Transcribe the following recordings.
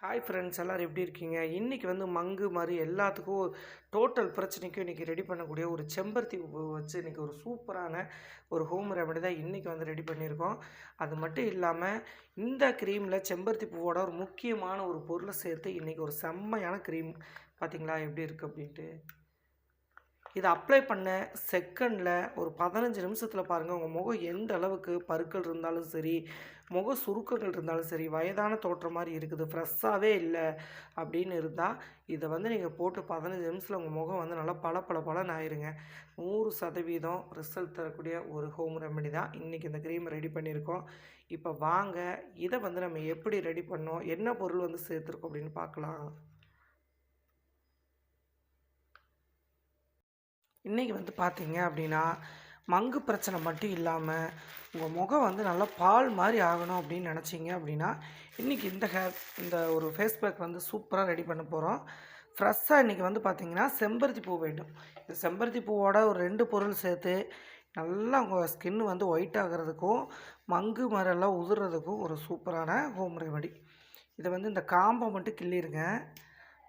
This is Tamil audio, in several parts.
ஹாய் ஃப்ரெண்ட்ஸ், எல்லோரும் எப்படி இருக்கீங்க? இன்றைக்கி வந்து மங்கு மாதிரி எல்லாத்துக்கும் டோட்டல் பிரச்சனைக்கும் இன்றைக்கி ரெடி பண்ணக்கூடிய ஒரு செம்பருத்தி பூ வச்சு இன்றைக்கி ஒரு சூப்பரான ஒரு ஹோம் ரெமெடி தான் இன்றைக்கி வந்து ரெடி பண்ணியிருக்கோம். அது மட்டும் இல்லாமல் இந்த க்ரீமில் செம்பருத்தி பூவோட ஒரு முக்கியமான ஒரு பொருளை சேர்த்து இன்றைக்கி ஒரு செம்மையான க்ரீம். பார்த்திங்களா எப்படி இருக்குது அப்படின்ட்டு. இதை அப்ளை பண்ண செகண்டில் ஒரு 15 நிமிஷத்தில் பாருங்கள், உங்கள் முகம் எந்த அளவுக்கு பருக்கள் இருந்தாலும் சரி, முக சுருக்கங்கள் இருந்தாலும் சரி, வயதான தோற்றம் மாதிரி இருக்குது, ஃப்ரெஷ்ஷாகவே இல்லை அப்படின்னு இருந்தால் இதை வந்து நீங்கள் போட்டு 15 நிமிஷத்தில் உங்கள் முகம் வந்து நல்லா பளபளன்னு ஆயிருங்க. 100% ரிசல்ட் தரக்கூடிய ஒரு ஹோம் ரெமெடி தான் இன்றைக்கி இந்த க்ரீம் ரெடி பண்ணியிருக்கோம். இப்போ வாங்க, இதை வந்து நம்ம எப்படி ரெடி பண்ணோம், என்ன பொருள் வந்து சேர்த்துருக்கோம் அப்படின்னு பார்க்கலாம். இன்றைக்கி வந்து பார்த்தீங்க அப்படின்னா, மங்கு பிரச்சனை மட்டும் இல்லாமல் உங்கள் முகம் வந்து நல்லா பால் மாதிரி ஆகணும் அப்படின்னு நினச்சிங்க அப்படின்னா, இன்றைக்கி இந்த ஒரு ஃபேஸ் பேக் வந்து சூப்பராக ரெடி பண்ண போகிறோம். ஃப்ரெஷ்ஷாக இன்றைக்கி வந்து பார்த்திங்கன்னா செம்பருத்தி பூ வேண்டும். இந்த செம்பருத்தி பூவோட ஒரு 2 பொருள் சேர்த்து நல்லா உங்கள் ஸ்கின் வந்து ஒயிட் ஆகிறதுக்கும் மங்கு மரெல்லாம் உதிர்றதுக்கும் ஒரு சூப்பரான ஹோம் ரெமெடி. இதை வந்து இந்த காம்பை மட்டும் கிள்ளிருங்க.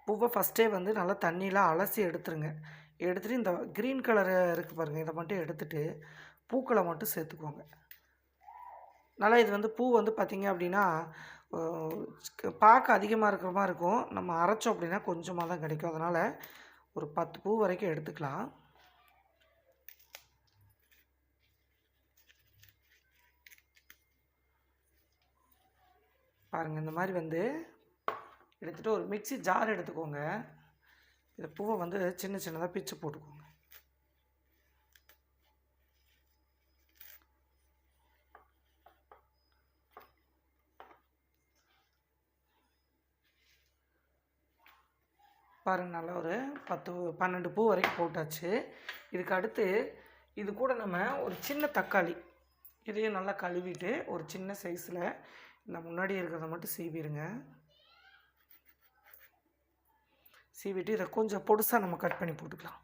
பூவை ஃபஸ்ட்டே வந்து நல்லா தண்ணியில் அலசி எடுத்துருங்க. எடுத்துகிட்டு இந்த க்ரீன் கலரு இருக்குது பாருங்கள், இதை மட்டும் எடுத்துகிட்டு பூக்களை மட்டும் சேர்த்துக்கோங்க. நல்லா இது வந்து பூ வந்து பார்த்திங்க அப்படின்னா பார்க்க அதிகமாக இருக்கிற மாதிரி இருக்கும். நம்ம அரைச்சோம் அப்படின்னா கொஞ்சமாக தான் கிடைக்கும். அதனால் ஒரு 10 பூ வரைக்கும் எடுத்துக்கலாம். பாருங்கள், இந்த மாதிரி வந்து எடுத்துகிட்டு ஒரு மிக்ஸி ஜார் எடுத்துக்கோங்க. இந்த பூவை வந்து சின்ன சின்னதாக பிச்சு போட்டுக்கோங்க. பாருங்கள், நல்லா ஒரு 10-12 பூ வரைக்கும் போட்டாச்சு. இதுக்கு அடுத்து இது கூட நம்ம ஒரு சின்ன தக்காளி, இதையும் நல்லா கழுவிட்டு ஒரு சின்ன சைஸில் இந்த முன்னாடி இருக்கிறத மட்டும் சீவிடுங்க. சீவிட்டு இதை கொஞ்சம் பொடுசாக நம்ம கட் பண்ணி போட்டுக்கலாம்.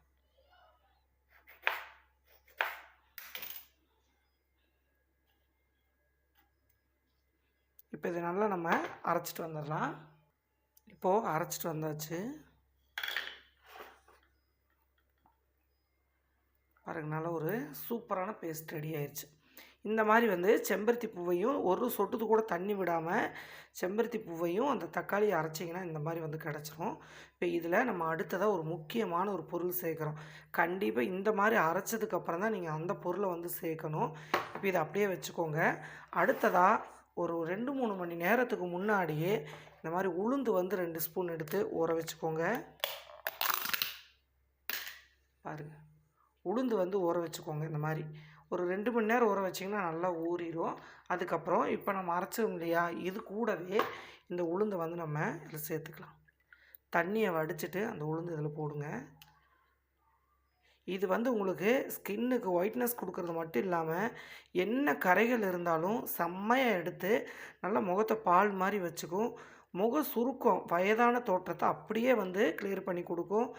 இப்போ இதை நல்லா நம்ம அரைச்சிட்டு வந்துடலாம். இப்போது அரைச்சிட்டு வந்தாச்சு. பாருங்கள், நல்லா ஒரு சூப்பரான பேஸ்ட் ரெடி ஆயிடுச்சு. இந்த மாதிரி வந்து செம்பருத்தி பூவையும் ஒரு சொட்டுது கூட தண்ணி விடாமல் செம்பருத்தி பூவையும் அந்த தக்காளியை அரைச்சிங்கன்னா இந்த மாதிரி வந்து கிடச்சிரும். இப்போ இதில் நம்ம அடுத்ததாக ஒரு முக்கியமான ஒரு பொருள் சேர்க்குறோம். கண்டிப்பாக இந்த மாதிரி அரைச்சதுக்கப்புறம் தான் நீங்கள் அந்த பொருளை வந்து சேர்க்கணும். இப்போ இதை அப்படியே வச்சுக்கோங்க. அடுத்ததாக ஒரு 2-3 மணி நேரத்துக்கு முன்னாடியே இந்த மாதிரி உளுந்து வந்து 2 ஸ்பூன் எடுத்து ஊற வச்சுக்கோங்க. பாருங்கள், உளுந்து வந்து ஊற வச்சுக்கோங்க. இந்த மாதிரி ஒரு 2 மணி நேரம் ஊற வச்சிங்கன்னா நல்லா ஊறிடும். அதுக்கப்புறம் இப்போ நம்ம அரைச்சோம் இல்லையா, இது கூடவே இந்த உளுந்தை வந்து நம்ம இதில் சேர்த்துக்கலாம். தண்ணியை வடிச்சிட்டு அந்த உளுந்து இதில் போடுங்க. இது வந்து உங்களுக்கு ஸ்கின்னுக்கு ஒயிட்னஸ் கொடுக்கறது மட்டும் இல்லாமல் என்ன கரைகள் இருந்தாலும் செம்மையாக எடுத்து நல்லா முகத்தை பால் மாதிரி வச்சுக்கும். முக சுருக்கம், வயதான தோற்றத்தை அப்படியே வந்து கிளியர் பண்ணி கொடுக்கும்.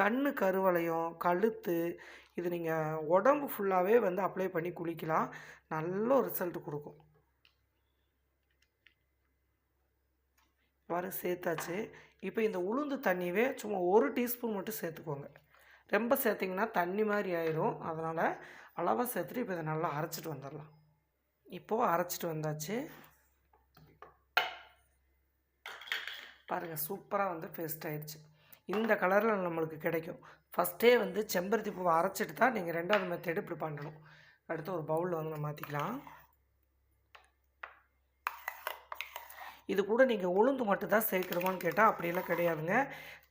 கண் கருவளையம், கழுத்து, இது நீங்கள் உடம்பு ஃபுல்லாகவே வந்து அப்ளை பண்ணி குளிக்கலாம். நல்ல ஒரு ரிசல்ட் கொடுக்கும். வர சேர்த்தாச்சு. இப்போ இந்த உளுந்து தண்ணியவே சும்மா 1 டீஸ்பூன் மட்டும் சேர்த்துக்கோங்க. ரொம்ப சேர்த்திங்கன்னா தண்ணி மாதிரி ஆயிரும். அதனால் அளவாக சேர்த்துட்டு இப்போ இதை நல்லா அரைச்சிட்டு வந்துடலாம். இப்போது அரைச்சிட்டு வந்தாச்சு. பாருங்கள், சூப்பராக வந்து பேஸ்ட் ஆகிடுச்சு. இந்த கலரில் நம்மளுக்கு கிடைக்கும். ஃபஸ்ட்டே வந்து செம்பருத்தி பூவை அரைச்சிட்டு தான் நீங்கள் 2வது மெத்தேடு இப்படி பண்ணணும். அடுத்து ஒரு பவுலில் வந்து நம்ம மாற்றிக்கலாம். இது கூட நீங்கள் உளுந்து மட்டும் தான் சேர்க்குறோமான்னு கேட்டால் அப்படியெல்லாம் கிடையாதுங்க.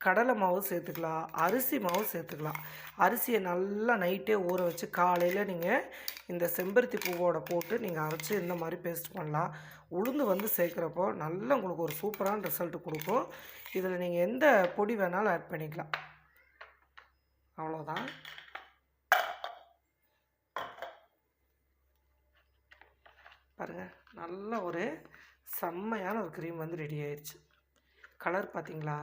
கடலை மாவு சேர்த்துக்கலாம், அரிசி மாவு சேர்த்துக்கலாம். அரிசியை நல்லா நைட்டே ஊற வச்சு காலையில் நீங்கள் இந்த செம்பருத்தி பூவோட போட்டு நீங்கள் அரைச்சி இந்த மாதிரி பேஸ்ட் பண்ணலாம். உளுந்து வந்து சேர்க்குறப்போ நல்லா உங்களுக்கு ஒரு சூப்பரான ரிசல்ட் கொடுக்கும். இதில் நீங்கள் எந்த பொடி வேணாலும் ஆட் பண்ணிக்கலாம். அவ்வளோதான். பாருங்கள், நல்ல ஒரு செம்மையான ஒரு க்ரீம் வந்து ரெடி ஆயிடுச்சு. கலர் பார்த்திங்களா?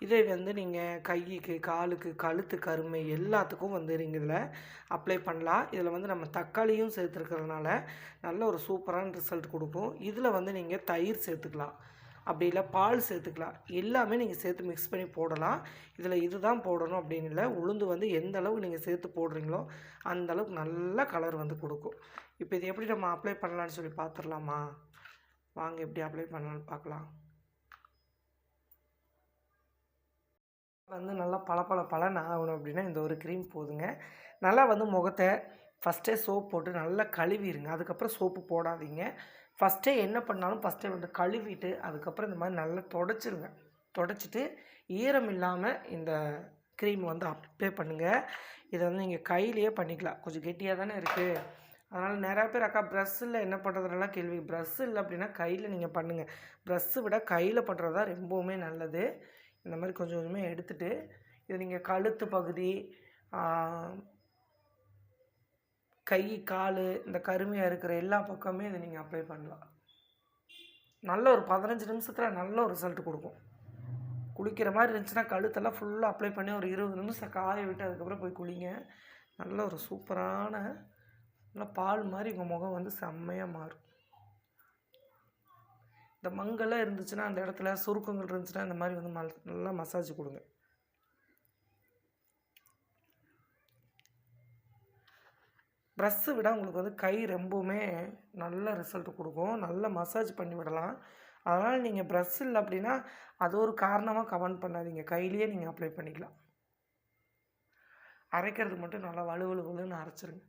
இதை வந்து நீங்கள் கைக்கு, காலுக்கு, கழுத்து, கருமை எல்லாத்துக்கும் வந்து நீங்கள் இதில் அப்ளை பண்ணலாம். இதில் வந்து நம்ம தக்காளியும் சேர்த்துருக்கிறதுனால நல்ல ஒரு சூப்பரான ரிசல்ட் கொடுக்கும். இதில் வந்து நீங்கள் தயிர் சேர்த்துக்கலாம். அப்படி இல்லை பால் சேர்த்துக்கலாம். எல்லாமே நீங்கள் சேர்த்து மிக்ஸ் பண்ணி போடலாம். இதில் இதுதான் போடணும் அப்படின்னு இல்லை. உளுந்து வந்து எந்த அளவுக்கு நீங்கள் சேர்த்து போடுறீங்களோ அந்த அளவுக்கு நல்ல கலர் வந்து கொடுக்கும். இப்போ இது எப்படி நம்ம அப்ளை பண்ணலான்னு சொல்லி பார்த்துடலாமா? வாங்க எப்படி அப்ளை பண்ணலான்னு பார்க்கலாம். வந்து நல்லா பளபளன்னு ஆகணும் அப்படின்னா இந்த ஒரு க்ரீம் போதுங்க. நல்லா வந்து முகத்தை ஃபஸ்ட்டே சோப் போட்டு நல்லா கழுவிடுங்க. அதுக்கப்புறம் சோப்பு போடாதீங்க. ஃபஸ்ட்டே என்ன பண்ணாலும் ஃபஸ்ட்டே வந்து கழுவிட்டு அதுக்கப்புறம் இந்த மாதிரி நல்லா தொடச்சிருங்க. தொடச்சிட்டு ஈரம் இல்லாமல் இந்த க்ரீம் வந்து அப்ளை பண்ணுங்கள். இதை வந்து நீங்கள் கையிலேயே பண்ணிக்கலாம். கொஞ்சம் கெட்டியாக தானே இருக்குது. அதனால் நிறையா பேர் அக்கா ப்ரஷ்ஷில் என்ன பண்ணுறதுலாம் கேள்வி. ப்ரஷ் இல்லை அப்படின்னா கையில் நீங்கள் பண்ணுங்கள். ப்ரஷ்ஷை விட கையில் பண்ணுறது தான் ரொம்பவுமே நல்லது. இந்த மாதிரி கொஞ்சம் கொஞ்சமாக எடுத்துகிட்டு இது நீங்கள் கழுத்து பகுதி, கை, கால், இந்த கருமையாக இருக்கிற எல்லா பக்கமே இதை நீங்கள் அப்ளை பண்ணலாம். நல்ல ஒரு 15 நிமிஷத்தில் நல்ல ஒரு ரிசல்ட் கொடுக்கும். குளிக்கிற மாதிரி இருந்துச்சுன்னா கழுத்தெல்லாம் ஃபுல்லாக அப்ளை பண்ணி ஒரு 20 நிமிஷம் காய விட்டு அதுக்கப்புறம் போய் குளிங்க. நல்ல ஒரு சூப்பரான நல்லா பால் மாதிரி உங்கள் முகம் வந்து செம்மையாக மாறும். இந்த மங்கெல்லாம் இருந்துச்சுன்னா அந்த இடத்துல சுருக்கங்கள் இருந்துச்சுன்னா இந்த மாதிரி வந்து நல்லா மசாஜ் கொடுங்க. ப்ரஷ்ஷை விட உங்களுக்கு வந்து கை ரொம்பவுமே நல்ல ரிசல்ட் கொடுக்கும். நல்லா மசாஜ் பண்ணி விடலாம். அதனால் நீங்கள் ப்ரஷ் இல்லை அப்படின்னா அது ஒரு காரணமாக கமெண்ட் பண்ணாதீங்க. கையிலேயே நீங்கள் அப்ளை பண்ணிக்கலாம். அரைக்கிறது மட்டும் நல்லா வலுவலுன்னு அரைச்சிருங்க.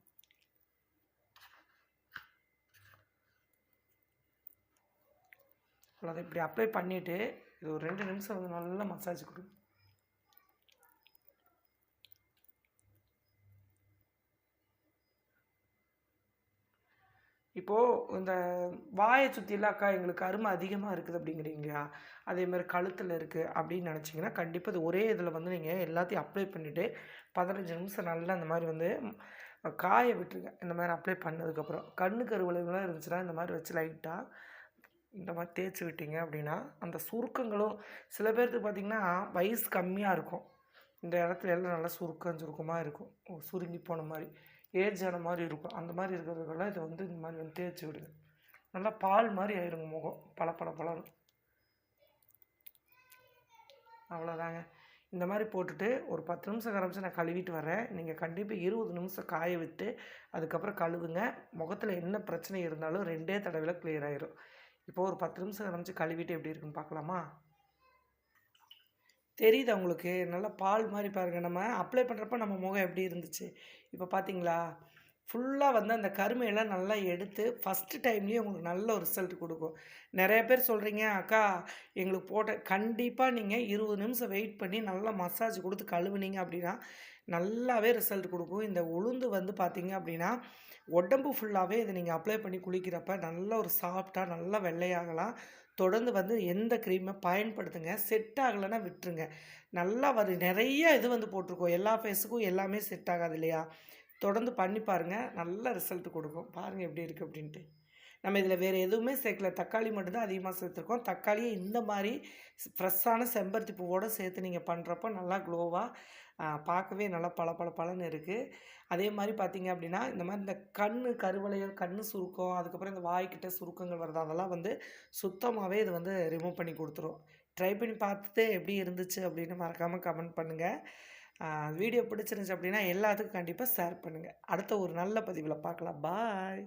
அதை இப்படி அப்ளை பண்ணிவிட்டு இது ஒரு 2 நிமிஷம் வந்து நல்லா மசாஜ் கொடுங்க. இப்போது இந்த வாயை சுற்றிலாம் அக்கா எங்களுக்கு அருமை அதிகமாக இருக்குது அப்படிங்கிறீங்களா, அதேமாதிரி கழுத்தில் இருக்குது அப்படின்னு நினச்சிங்கன்னா கண்டிப்பாக இது ஒரே இதில் வந்து நீங்கள் எல்லாத்தையும் அப்ளை பண்ணிவிட்டு 15 நிமிஷம் நல்லா இந்த மாதிரி வந்து காய விட்டுருங்க. இந்த மாதிரி அப்ளை பண்ணதுக்கப்புறம் கண்ணு கருவளைவுலாம் இருந்துச்சுன்னா இந்த மாதிரி வச்சு லைட்டாக இந்த மாதிரி தேய்ச்சி விட்டீங்க அப்படின்னா அந்த சுருக்கங்களும் சில பேர்த்துக்கு பார்த்திங்கன்னா வயசு கம்மியாக இருக்கும். இந்த இடத்துல எல்லாம் நல்லா சுருக்கமாக இருக்கும். சுருங்கி போன மாதிரி ஏஜ் ஆன மாதிரி இருக்கும். அந்த மாதிரி இருக்கிறதுக்கெல்லாம் இதை வந்து இந்த மாதிரி வந்து தேய்ச்சி விடுங்க. நல்லா பால் மாதிரி ஆயிருங்க முகம் பளபளன்னு. அவ்வளோதாங்க. இந்த மாதிரி போட்டுட்டு ஒரு 10 நிமிஷம் கரைச்சி நான் கழுவிட்டு வரேன். நீங்கள் கண்டிப்பாக 20 நிமிஷம் காய விட்டு அதுக்கப்புறம் கழுவுங்க. முகத்தில் என்ன பிரச்சனை இருந்தாலும் 2 தடவையில் கிளியர் ஆயிரும். இப்போ ஒரு 10 நிமிஷம் கரைச்சி கழுவிட்டு எப்படி இருக்குன்னு பார்க்கலாமா? தெரியுது உங்களுக்கு நல்லா பால் மாதிரி பாருங்கள். நம்ம அப்ளை பண்ணுறப்ப நம்ம முகம் எப்படி இருந்துச்சு இப்போ பார்த்தீங்களா? ஃபுல்லாக வந்து அந்த கருமையெல்லாம் நல்லா எடுத்து ஃபஸ்ட்டு டைம்லேயே உங்களுக்கு நல்ல ஒரு ரிசல்ட் கொடுக்கும். நிறைய பேர் சொல்கிறீங்க அக்கா எங்களுக்கு போட்ட கண்டிப்பாக நீங்கள் 20 நிமிஷம் வெயிட் பண்ணி நல்லா மசாஜ் கொடுத்து கழுவுனீங்க அப்படின்னா நல்லாவே ரிசல்ட் கொடுக்கும். இந்த உளுந்து வந்து பார்த்தீங்க அப்படின்னா உடம்பு ஃபுல்லாகவே இதை நீங்கள் அப்ளை பண்ணி குளிக்கிறப்ப நல்ல ஒரு சாஃப்டாக நல்லா வெள்ளையாகலாம். தொடர்ந்து வந்து எந்த க்ரீமை பயன்படுத்துங்க. செட் ஆகலைன்னா விட்டுருங்க. நல்லா நிறைய இது வந்து போட்டிருக்கோம். எல்லா ஃபேஸுக்கும் எல்லாமே செட் ஆகாது இல்லையா? தொடர்ந்து பண்ணி பாருங்கள். நல்ல ரிசல்ட் கொடுக்கும். பாருங்கள் எப்படி இருக்குது அப்படின்ட்டு. நம்ம இதில் வேறு எதுவுமே சேர்க்கல. தக்காளி மட்டும்தான் அதிகமாக சேர்த்துருக்கோம். தக்காளியை இந்த மாதிரி ஃப்ரெஷ்ஷான செம்பருத்தி பூவோடு சேர்த்து நீங்கள் பண்ணுறப்போ நல்லா க்ளோவாக பார்க்கவே நல்லா பளபளன்னு இருக்குது. அதே மாதிரி பார்த்தீங்க அப்படின்னா இந்த மாதிரி இந்த கண் கருவளையம், கண் சுருக்கம், அதுக்கப்புறம் இந்த வாய்க்கிட்ட சுருக்கங்கள் வருது அதெல்லாம் வந்து சுத்தமாகவே இது வந்து ரிமூவ் பண்ணி கொடுத்துரும். ட்ரை பண்ணி பார்த்துட்டு எப்படி இருந்துச்சு அப்படின்னு மறக்காமல் கமெண்ட் பண்ணுங்கள். வீடியோ பிடிச்சிருந்துச்சு அப்படின்னா எல்லாத்துக்கும் கண்டிப்பாக ஷேர் பண்ணுங்கள். அடுத்த ஒரு நல்ல பதிவில் பார்க்கலாம். பாய்.